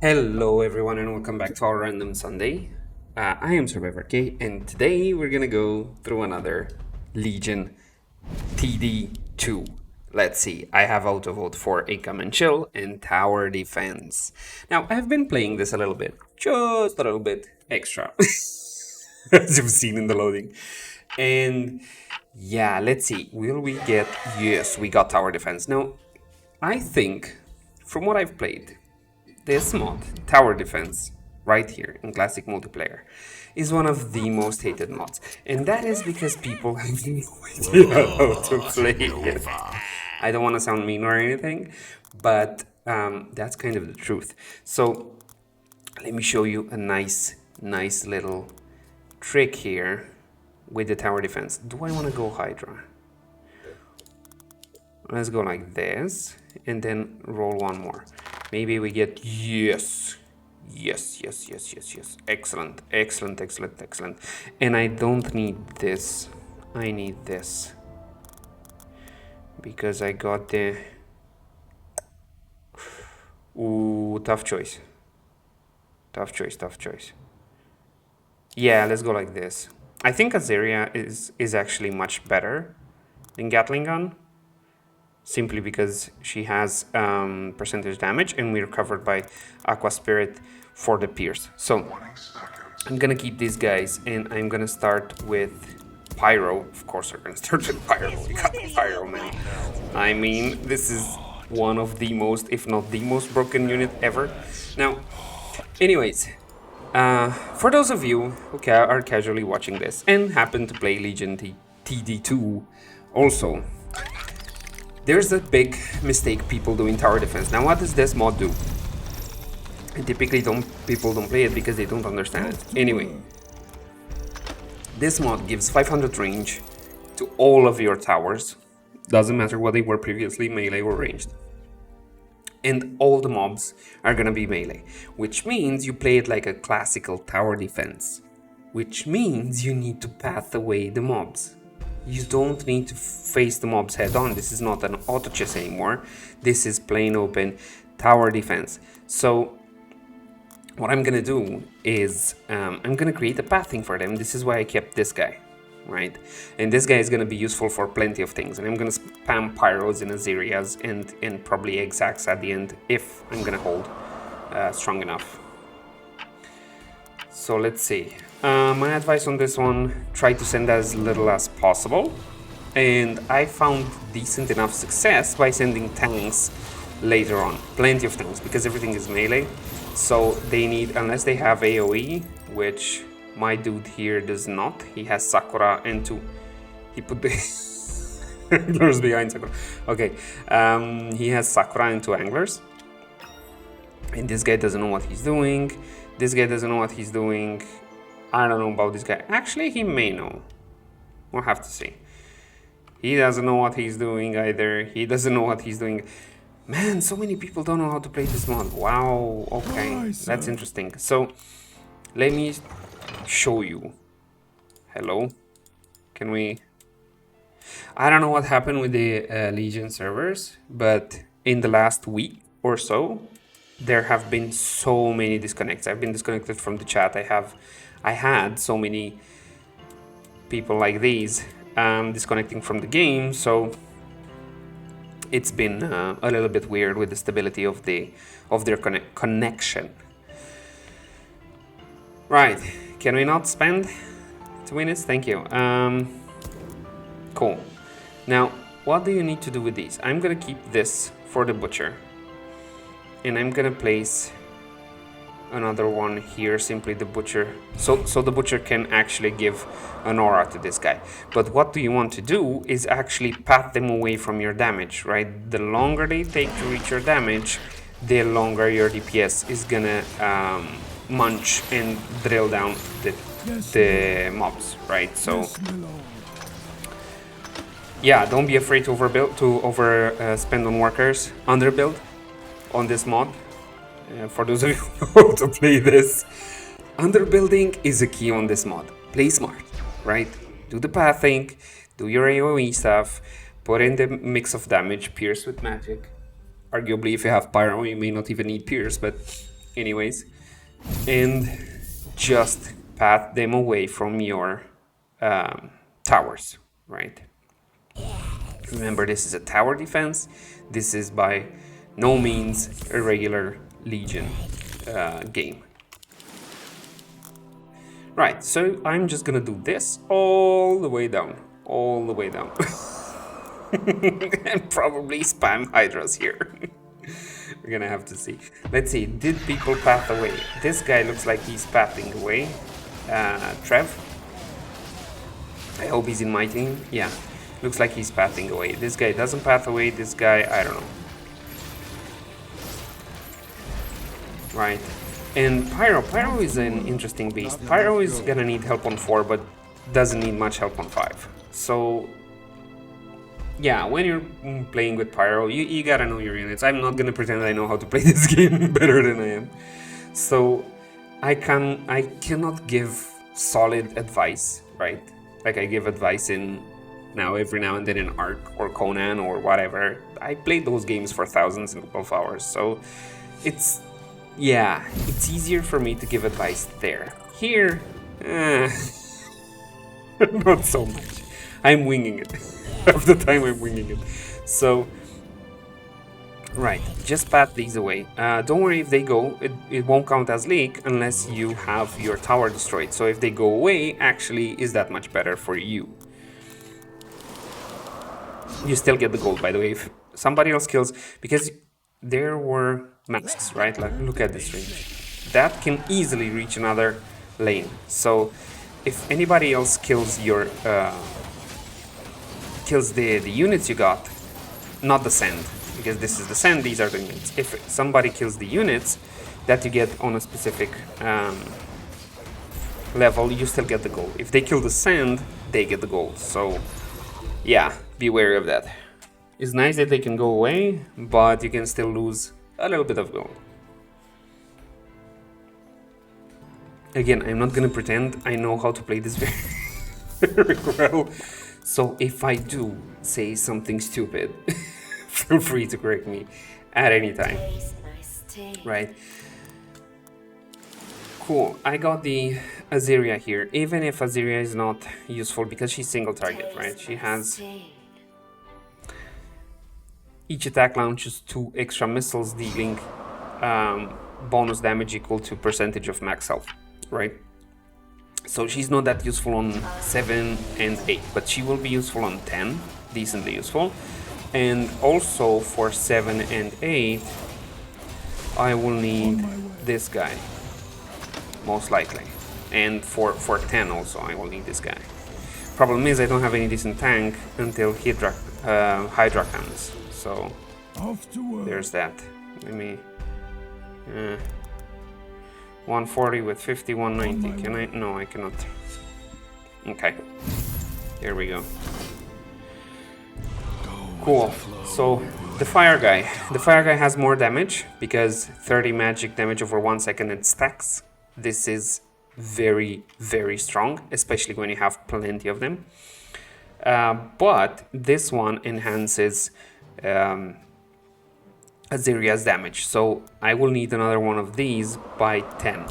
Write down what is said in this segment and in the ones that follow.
Hello, everyone, and welcome back to our Random Sunday. I am Survivor K, and today we're gonna go through another Legion TD2. Let's see, I have auto vote for a come and chill and tower defense. Now, I've been playing this a little bit, just a little bit extra, as you've seen in the loading. And yeah, let's see, will we get. Yes, we got tower defense. Now, I think from what I've played, this mod, Tower Defense, right here in Classic Multiplayer, is one of the most hated mods. And that is because people have no idea how to play it. I don't want to sound mean or anything, but that's kind of the truth. So let me show you a nice little trick here with the Tower Defense. Do I want to go Hydra? Let's go like this and then roll one more. Maybe we get yes. Yes. Excellent. And I don't need this. I need this. Because I got the... Ooh, tough choice. Tough choice. Yeah, let's go like this. I think Azaria is actually much better than Gatling Gun. Simply because she has percentage damage and we're covered by Aqua Spirit for the Pierce. So I'm gonna keep these guys and I'm gonna start with Pyro. Of course we're gonna start with Pyro. We got Pyro, man. I mean, this is one of the most, if not the most broken unit ever. Now, anyways, for those of you who are casually watching this and happen to play Legion TD2 also, there's a big mistake people do in tower defense. Now, what does this mod do? And typically people don't play it because they don't understand it. Anyway, this mod gives 500 range to all of your towers. Doesn't matter what they were previously, melee or ranged. And all the mobs are gonna be melee, which means you play it like a classical tower defense, which means you need to path away the mobs. You don't need to face the mobs head on. This is not an auto chess anymore. This is plain open tower defense. So what I'm gonna do is I'm gonna create a pathing for them. This is why I kept this guy, right? And this guy is gonna be useful for plenty of things. And I'm gonna spam Pyros in Azerias and probably Exacs at the end if I'm gonna hold strong enough. So let's see. My advice on this one, try to send as little as possible. And I found decent enough success by sending tanks later on. Plenty of tanks, because everything is melee. So they need, unless they have AoE, which my dude here does not. He has Sakura into... He put the... anglers behind Sakura. Okay, he has Sakura into anglers. And this guy doesn't know what he's doing. This guy doesn't know what he's doing. I don't know about this guy. Actually, he may know. We'll have to see. He doesn't know what he's doing either. He doesn't know what he's doing. Man, so many people don't know how to play this mod. Wow, okay. That's interesting. So, let me show you. Hello? Can we... I don't know what happened with the Legion servers, but in the last week or so, there have been so many disconnects. I've been disconnected from the chat. I had so many people like these disconnecting from the game, so it's been a little bit weird with the stability of their connection. Right, can we not spend 2 minutes? Thank you. Cool. Now, what do you need to do with these? I'm gonna keep this for the butcher, and I'm gonna place another one here, simply the butcher, so the butcher can actually give an aura to this guy. But what do you want to do is actually path them away from your damage, right? The longer they take to reach your damage, the longer your DPS is gonna munch and drill down the mobs, right? So yeah, don't be afraid to overspend on workers. Underbuild on this mod. For those of you who know how to play this, underbuilding is a key on this mod. Play smart, right? Do the pathing, do your AoE stuff, put in the mix of damage, pierce with magic. Arguably, if you have pyro, you may not even need pierce, but anyways, and just path them away from your towers, right? Remember, this is a tower defense. This is by no means a regular Legion game. Right, so I'm just gonna do this all the way down. All the way down. And probably spam Hydras here. We're gonna have to see. Let's see, did people path away? This guy looks like he's pathing away. Trev? I hope he's in my team. Yeah, looks like he's pathing away. This guy doesn't path away. This guy, I don't know. Right. And Pyro is an interesting beast. Pyro is gonna need help on 4, but doesn't need much help on 5. So, yeah, when you're playing with Pyro, you gotta know your units. I'm not gonna pretend I know how to play this game better than I am. So, I cannot give solid advice, right? Like I give advice in every now and then in Ark or Conan or whatever. I played those games for thousands of hours, so it's easier for me to give advice there. Here, not so much. I'm winging it. Half the time I'm winging it. So, right, just path these away. Don't worry if they go, it won't count as leak unless you have your tower destroyed. So if they go away, actually is that much better for you. You still get the gold, by the way, if somebody else kills, because there were masks, right? Like, look at this range. That can easily reach another lane. So if anybody else kills your kills the units you got, not the sand, because this is the sand, these are the units. If somebody kills the units that you get on a specific level, you still get the gold. If they kill the sand, they get the gold. So yeah, be wary of that. It's nice that they can go away, but you can still lose a little bit of gold. Again, I'm not gonna pretend I know how to play this very well. So if I do say something stupid, feel free to correct me at any time. Right? Cool, I got the Azeria here, even if Azeria is not useful because she's single target, right? She has... Each attack launches 2 extra missiles dealing bonus damage equal to percentage of max health, right? So she's not that useful on 7 and 8, but she will be useful on 10, decently useful. And also for 7 and 8, I will need this guy, most likely. And for 10 also, I will need this guy. Problem is I don't have any decent tank until Hydra comes. So there's that. Let me 140 with 50, 190. Can I? No, I cannot. Okay. Here we go. Cool. So the fire guy has more damage because 30 magic damage over 1 second it stacks. This is very, very strong, especially when you have plenty of them. But this one enhances Azeria's damage, so I will need another one of these by 10.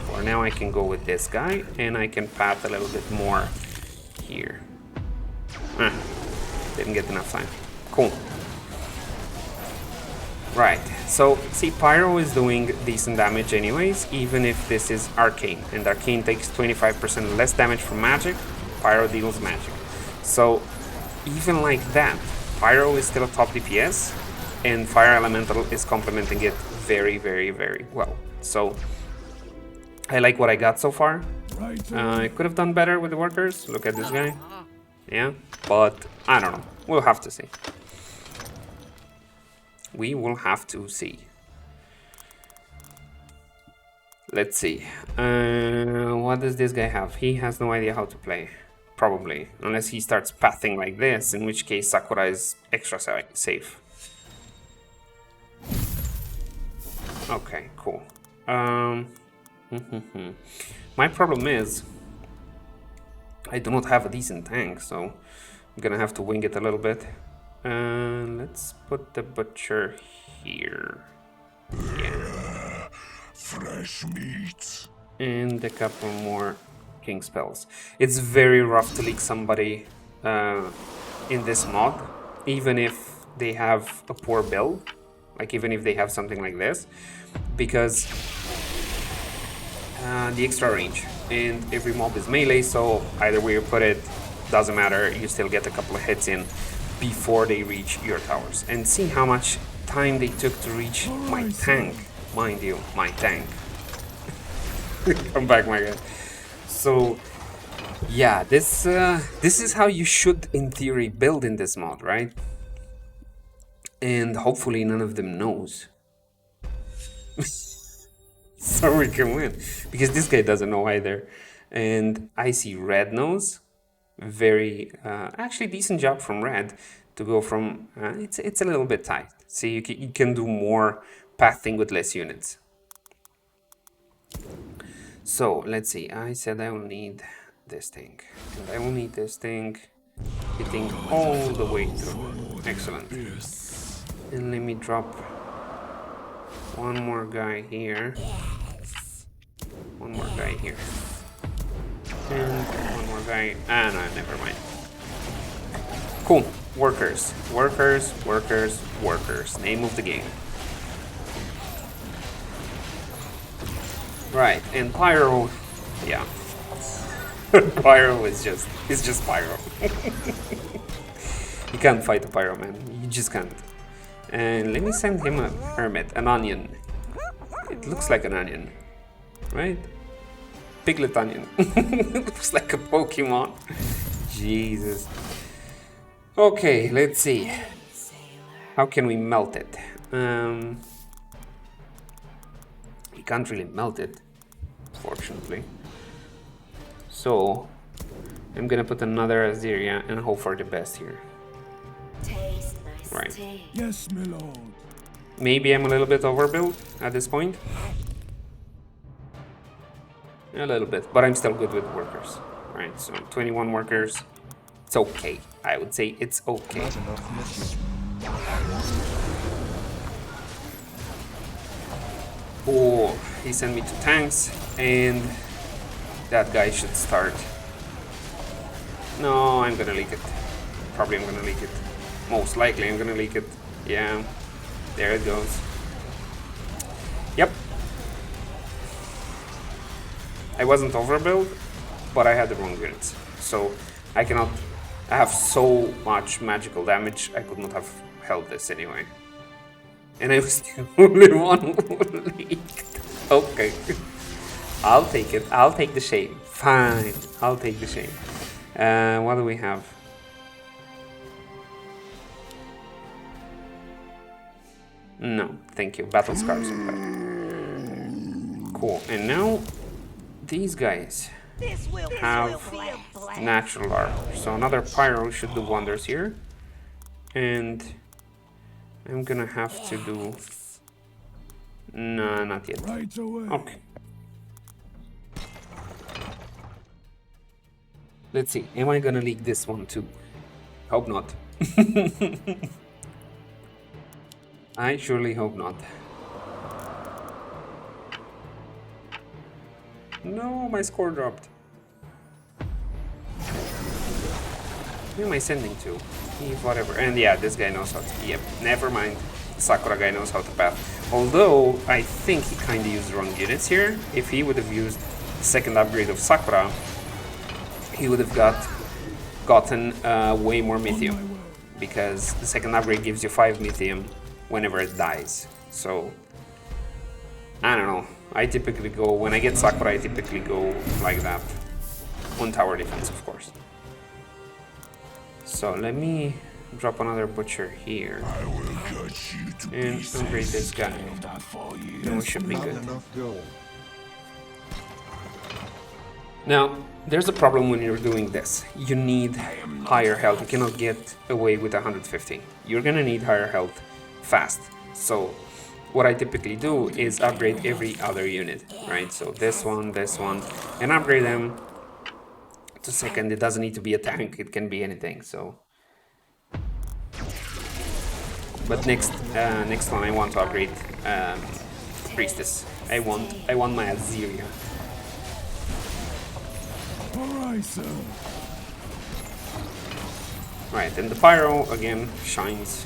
For now I can go with this guy and I can path a little bit more here. Didn't get enough time. Cool. Right, so see, Pyro is doing decent damage anyways, even if this is Arcane, and Arcane takes 25% less damage from magic, Pyro deals magic. So even like that, Pyro is still a top DPS, and Fire Elemental is complementing it very, very, very well. So I like what I got so far. I could have done better with the workers. Look at this guy. Yeah, but I don't know. We'll have to see. We will have to see. Let's see. What does this guy have? He has no idea how to play. Probably. Unless he starts pathing like this, in which case Sakura is extra safe. Okay, cool. My problem is I do not have a decent tank, so I'm gonna have to wing it a little bit. Let's put the butcher here. Yeah. fresh meat. And a couple more king spells. It's very rough to leak somebody in this mod, even if they have a poor build, like even if they have something like this, because the extra range, and every mob is melee, so either way you put it, doesn't matter, you still get a couple of hits in before they reach your towers. And see how much time they took to reach my tank, mind you, my tank. Come back, my guy. So yeah, this is how you should in theory build in this mod, right? And hopefully none of them knows. So we can win, because this guy doesn't know either. And I see red knows. Very actually decent job from red to go from it's a little bit tight. See, you can do more pathing with less units. So let's see, I said I will need this thing, and I will need this thing hitting all the way through. Excellent. And let me drop one more guy here, one more guy here, and one more guy. Ah, no, never mind. Cool. Workers, workers, workers, workers. Name of the game. Right, and Pyro, yeah. Pyro is just Pyro. You can't fight a Pyro, man. You just can't. And let me send him a hermit, an onion. It looks like an onion, right? Piglet onion. It looks like a Pokemon. Jesus. Okay, let's see. How can we melt it? You can't really melt it, fortunately. So I'm gonna put another Azeria and hope for the best here. Right. Yes, my lord. Maybe I'm a little bit overbuilt at this point. A little bit, but I'm still good with workers. Right, so 21 workers. It's okay. I would say it's okay. Oh, he sent me to tanks, and that guy should start. No, I'm gonna leak it. Probably I'm gonna leak it. Most likely I'm gonna leak it. Yeah, there it goes. Yep. I wasn't overbuilt, but I had the wrong units. So I have so much magical damage, I could not have held this anyway. And I was the only one who leaked. Okay. I'll take it. I'll take the shame. Fine. I'll take the shame. What do we have? No, thank you. Battle Scars. Cool. And now these guys have natural armor. So another Pyro should do wonders here. And I'm gonna have to do... No, not yet. Right away. Okay. Let's see. Am I gonna leak this one too? Hope not. I surely hope not. No, my score dropped. Who am I sending to? Whatever. And yeah, this guy knows how to... Yep, never mind. Sakura guy knows how to path. Although, I think he kinda used the wrong units here. If he would have used the second upgrade of Sakura, he would have gotten way more Mythium. Because the second upgrade gives you 5 Mythium whenever it dies. So, I don't know. I typically go, when I get Sakura, I typically go like that. On tower defense, of course. So let me drop another butcher here. And upgrade this guy. Then we should be good. Now, there's a problem when you're doing this. You need higher health. You cannot get away with 150. You're gonna need higher health fast. So what I typically do is upgrade every other unit, right? So this one, and upgrade them to second. It doesn't need to be a tank, it can be anything, so. But next one I want to upgrade Priestess. I want my Aziria. Horizon. Right, and the Pyro again shines.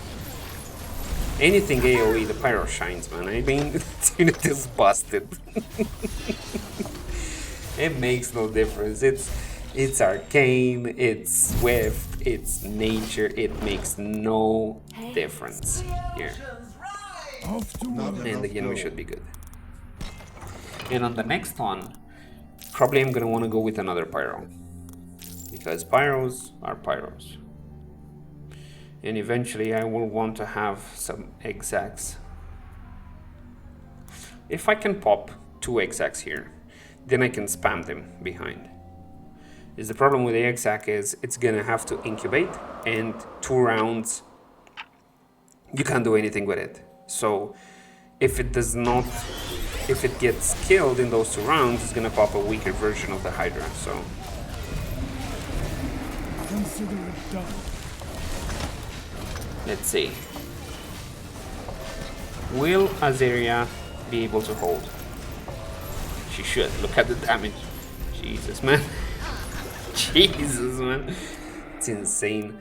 Anything AoE, the Pyro shines, man. I mean, this unit is busted. It makes no difference. It's arcane, it's swift, it's nature. It makes no difference here. And again, we should be good. And on the next one, probably I'm gonna want to go with another Pyro, because Pyros are Pyros. And eventually I will want to have some execs. If I can pop 2 execs here, then I can spam them behind. The problem with the exec is it's gonna have to incubate, and 2 rounds you can't do anything with it. So if it gets killed in those 2 rounds, it's gonna pop a weaker version of the Hydra. So Consider it done. let's see. Will Azaria be able to hold? She should. Look at the damage. Jesus, man. Jesus, man. It's insane.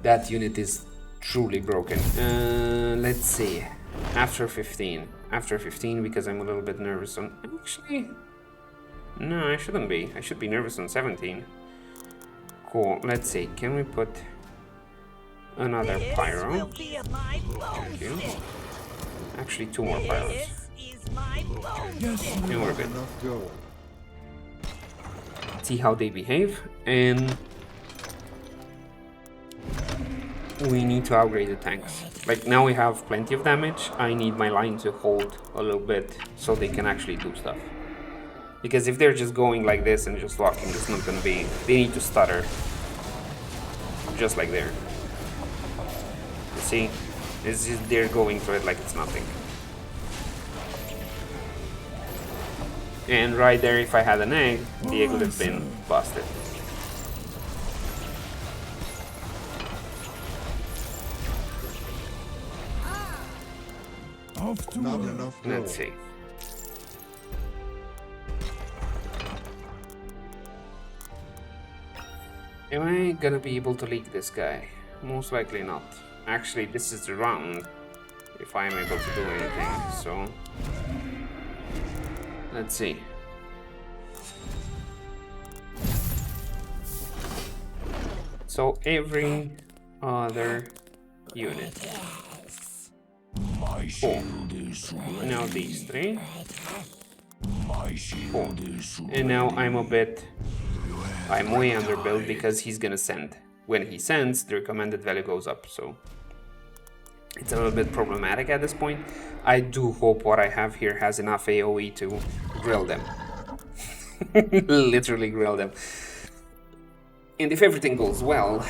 That unit is truly broken. Let's see. After 15. After 15, because I'm a little bit nervous on... Actually... No, I shouldn't be. I should be nervous on 17. Cool. Let's see. Can we put another Pyro? Thank you. Actually, 2 more Pyros. Yes, And we're good. See how they behave, and we need to upgrade the tanks. Like, now we have plenty of damage. I need my line to hold a little bit so they can actually do stuff. Because if they're just going like this and just walking, it's not gonna be... They need to stutter. Just like there. You see? It's just they're going through it like it's nothing. And right there, if I had an egg, the egg would have been busted. off to Not work. enough Let's gold. see. Am I gonna be able to leak this guy? Most likely not. Actually, this is the round if I'm able to do anything, so... Let's see. So every other unit. My Cool. shield is ready. Now these 3. My shield Cool. is And now ready. I'm way underbuilt because he's gonna send. When he sends, the recommended value goes up, so it's a little bit problematic at this point. I do hope what I have here has enough AoE to grill them. Literally grill them. And if everything goes well,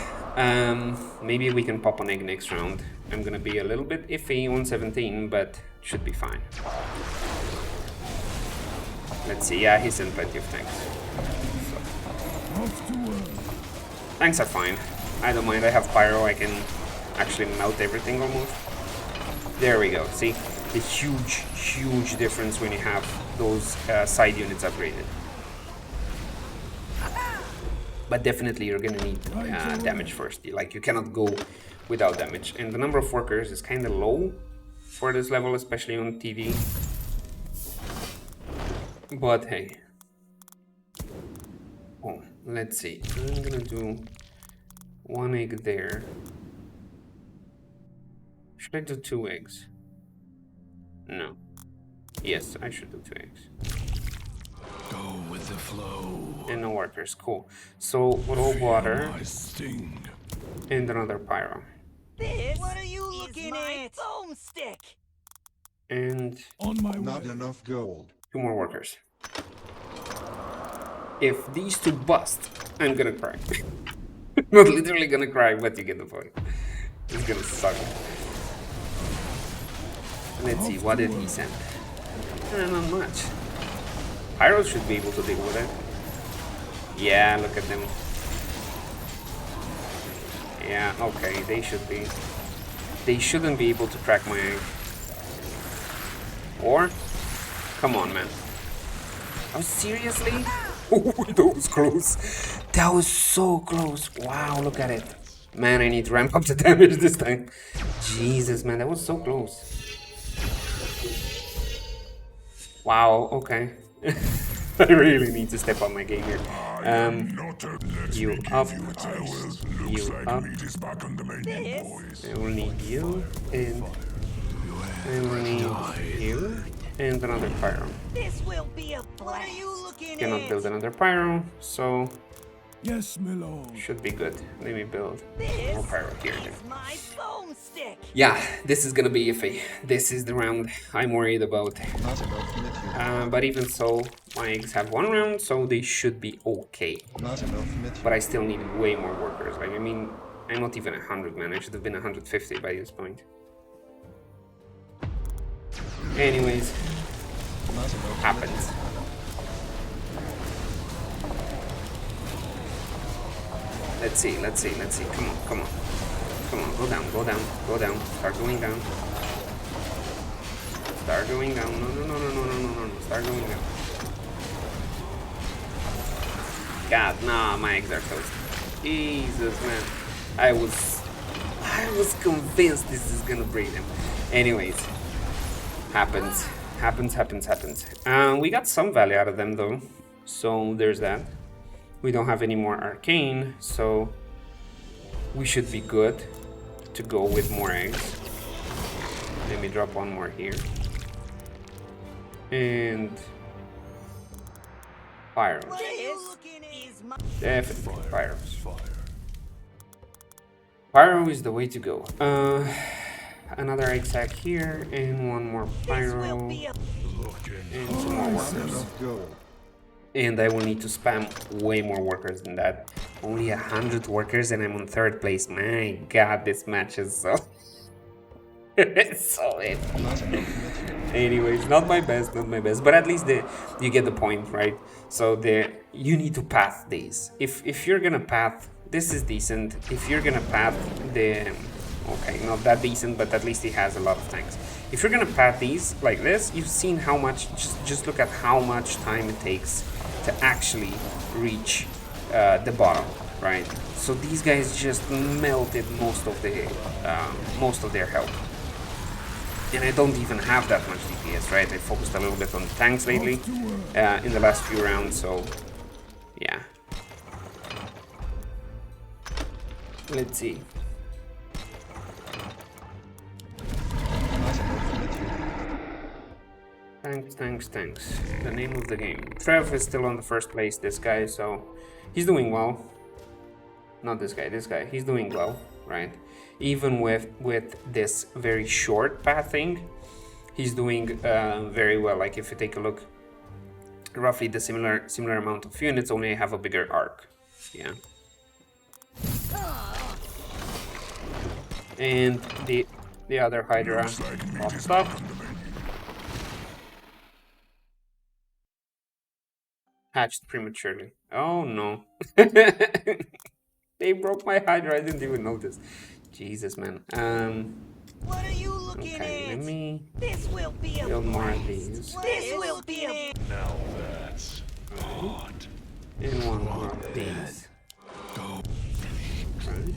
maybe we can pop an egg next round. I'm gonna be a little bit iffy on 17, but should be fine. Let's see, yeah, he sent plenty of tanks. Off to work. Tanks are fine. I don't mind. I have pyro. I can actually melt everything almost. There we go. See? The huge difference when you have those side units upgraded. But definitely you're gonna need damage first. Like, you cannot go without damage. And the number of workers is kind of low for this level, especially on TD. But hey. Oh, let's see. I'm gonna do 1 egg there. Should I do 2 eggs? No. Yes, I should do 2 eggs. Go with the flow. And no workers, cool. So, raw water My sting. and another pyro. What are you looking at? Boomstick. And On my Not way. enough gold. 2 more workers. If these 2 bust, I'm gonna cry. Not literally gonna cry, but you get the point. It's gonna suck. Let's see, what did he send? Not much. Pyros should be able to deal with it. Yeah, look at them. Yeah, okay, they should be. They shouldn't be able to crack my egg. Or, come on, man. Oh, seriously? Oh, that was close. That was so close. Wow, look at it. Man, I need to ramp up the damage this time. Jesus, man, that was so close. Wow, okay. I really need to step up my game here. You up, you up. I will need you, and I will need you, and another pyro. This will be a blast. What are you looking Cannot build another pyro, so Yes, my lord. should be good. Let me build This more pyro here then. is my boomstick. Yeah, this is gonna be iffy. This is the round I'm worried about. But even so, my eggs have 1 round, so they should be okay. But I still need way more workers. Like, I mean, I'm not even 100, man. I should have been 150 by this point. Anyways, happens. Let's see. Come on. Come on, go down. Start going down. No. Start going down. God, nah, my eggs are toast. Jesus, man. I was convinced this is gonna break them. Anyways, happens. We got some value out of them though, so there's that. We don't have any more arcane, so we should be good to go with more eggs. Let me drop 1 more here. And pyros. Definitely pyros. Pyro is the way to go. Another egg sack here, and 1 more pyro, and some more workers. And I will need to spam way more workers than that. Only 100 workers and I'm on 3rd place. My god, this match is so... it's so heavy. Anyways, not my best. But at least you get the point, right? So you need to path these. If you're gonna path, this is decent. If you're gonna path the... Okay, not that decent, but at least he has a lot of tanks. If you're gonna path these like this, you've seen how much... Just look at how much time it takes to actually reach the bottom, right? So these guys just melted most of their health, and I don't even have that much DPS, right? I focused a little bit on the tanks lately in the last few rounds, so yeah. Let's see. Thanks. The name of the game. Trev is still on the 1st place, this guy, so he's doing well. Not this guy, he's doing well, right? Even with this very short pathing, he's doing very well. Like if you take a look, roughly the similar amount of units, only have a bigger arc. Yeah. And the other Hydra pops up. Hatched prematurely. Oh no. They broke my Hydra, I didn't even notice. Jesus, man. What are you looking Okay, let me build more of these. Now that's hot. And 1 more of these. Right.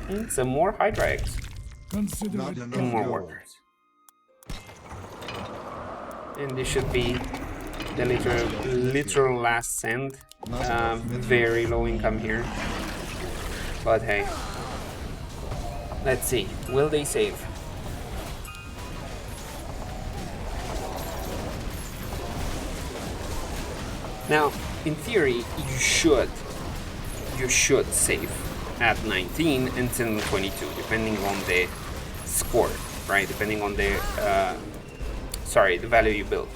And some more Hydra eggs. And more workers. And this should be the literal last send. Very low income here. But hey. Let's see. Will they save? Now, in theory, you should save at 19 and send 22, depending on the score, right? Depending on the the value you build.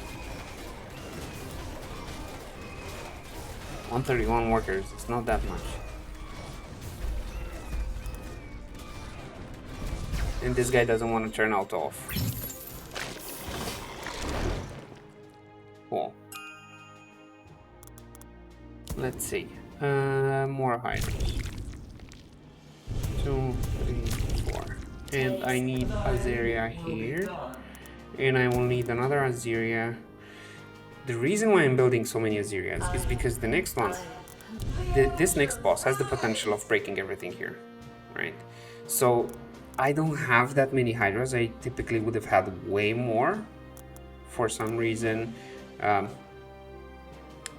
131 workers, it's not that much. And this guy doesn't want to turn out off. Cool. Let's see. More hydras. 2, 3, 4. And I need Azaria here. And I will need another Aziria. The reason why I'm building so many Azirias is because the next one, this next boss has the potential of breaking everything here, right? So I don't have that many Hydras. I typically would have had way more for some reason.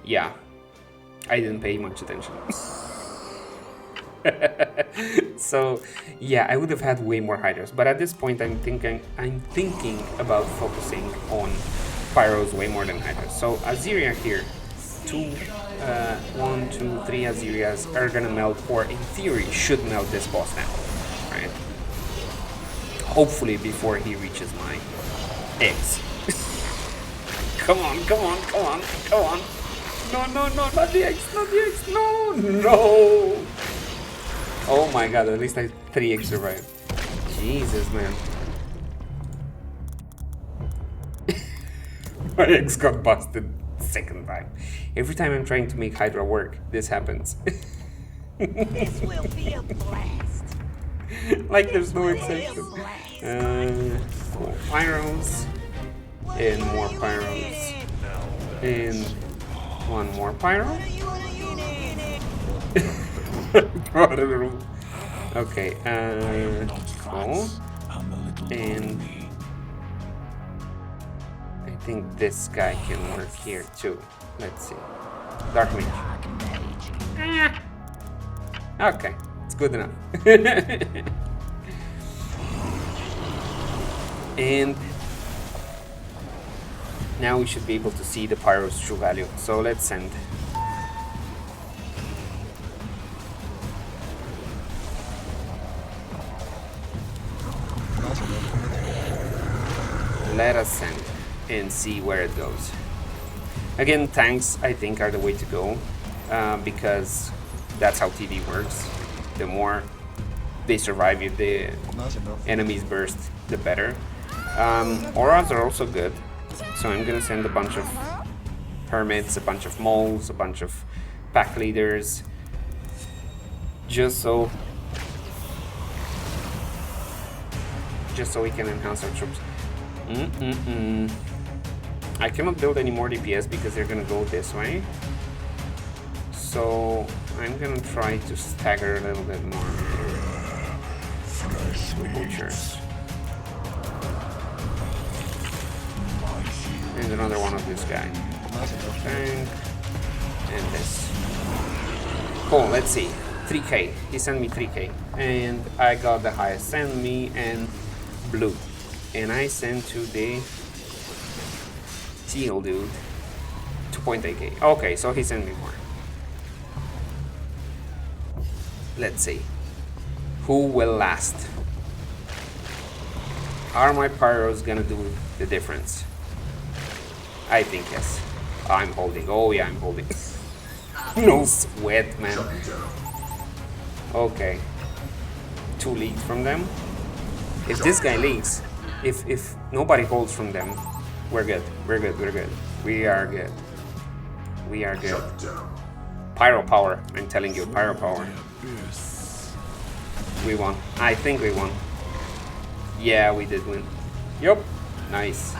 Yeah, I didn't pay much attention. So yeah, I would have had way more Hydras, but at this point I'm thinking about focusing on Pyros way more than Hydras. So Aziria here, 1, 2, 3 Azirias are gonna melt, or in theory should melt this boss now, right? Hopefully before he reaches my eggs. Come on, come on, come on, come on. No, no, no, not the eggs, not the eggs, no, no. Oh my god, at least 3 eggs survived. Jesus, man. My eggs got busted second time. Every time I'm trying to make Hydra work, this happens. This will be a blast. Like there's no exception. Cool. Pyros. And more Pyros. And one more Pyro. Okay, cool. And I think this guy can work here too. Let's see. Dark Mage. Okay, it's good enough. And now we should be able to see the Pyro's true value. So let's send. Let us send and see where it goes. Again, tanks I think are the way to go, because that's how TD works. The more they survive if the enemies burst, the better. Auras are also good, so I'm gonna send a bunch of hermits, a bunch of moles, a bunch of pack leaders, just so we can enhance our troops. I cannot build any more DPS because they're gonna go this way. So I'm gonna try to stagger a little bit more. Butchers. And another one of this guy. Tank. And this. Cool, let's see. 3k. He sent me 3k. And I got the highest send me and blue. And I sent to the teal dude 2.8k. Okay, so he sent me more. Let's see. Who will last? Are my Pyros gonna do the difference? I think yes. I'm holding. Oh yeah, I'm holding. No sweat, man. Okay. 2 leads from them. If this guy leads, if nobody holds from them, we're good. We're good. We're good. We are good. We are good. Pyro power. I'm telling you, pyro power. We won. I think we won. Yeah, we did win. Yup. Nice.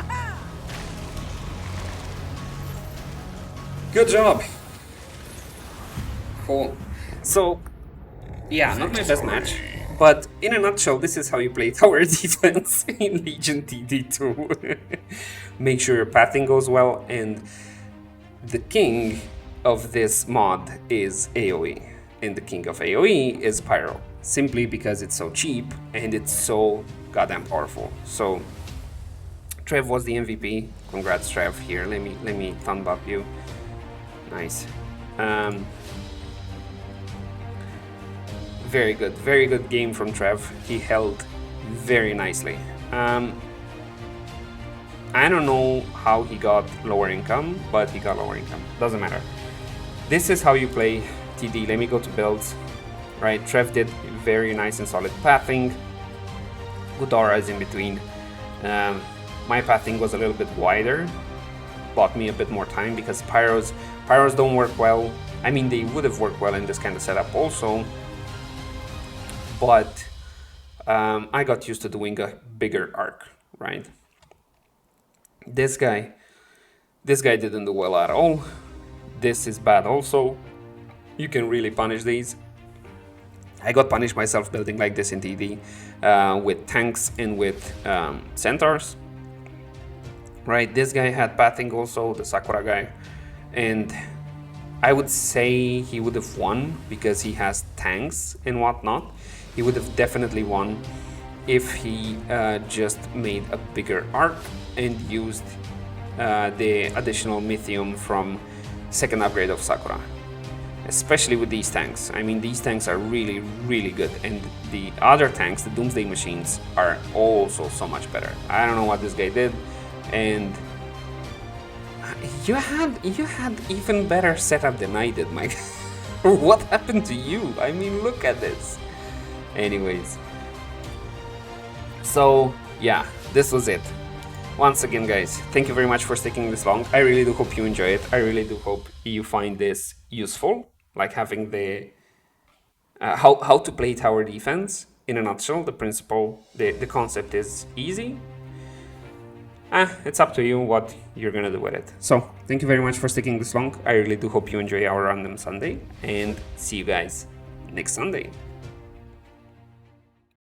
Good job. Cool. So, yeah, not my best match. But in a nutshell, this is how you play tower defense in Legion TD2. Make sure your pathing goes well, and the king of this mod is AoE. And the king of AoE is Pyro. Simply because it's so cheap and it's so goddamn powerful. So Trev was the MVP. Congrats, Trev. Here, let me thumb up you. Nice. Very good game from Trev. He held very nicely. I don't know how he got lower income, but he got lower income. Doesn't matter. This is how you play TD. Let me go to builds. Right, Trev did very nice and solid pathing. Good auras in between. My pathing was a little bit wider. Bought me a bit more time because Pyros don't work well. I mean, they would have worked well in this kind of setup also. But I got used to doing a bigger arc, right? This guy didn't do well at all. This is bad also. You can really punish these. I got punished myself building like this in TD with tanks and with centaurs. Right, this guy had pathing also, the Sakura guy, and I would say he would have won because he has tanks and whatnot. He would have definitely won if he just made a bigger arc and used the additional Mythium from second upgrade of Sakura. Especially with these tanks. I mean, these tanks are really, really good, and the other tanks, the Doomsday machines, are also so much better. I don't know what this guy did, and you had even better setup than I did, Mike. What happened to you? I mean, look at this. Anyways, so yeah, this was it. Once again, guys, thank you very much for sticking this long. I really do hope you enjoy it. I really do hope you find this useful, like having the how to play tower defense in a nutshell. The principle, the concept is easy. It's up to you what you're gonna do with it. So thank you very much for sticking this long. I really do hope you enjoy our random Sunday, and see you guys next Sunday.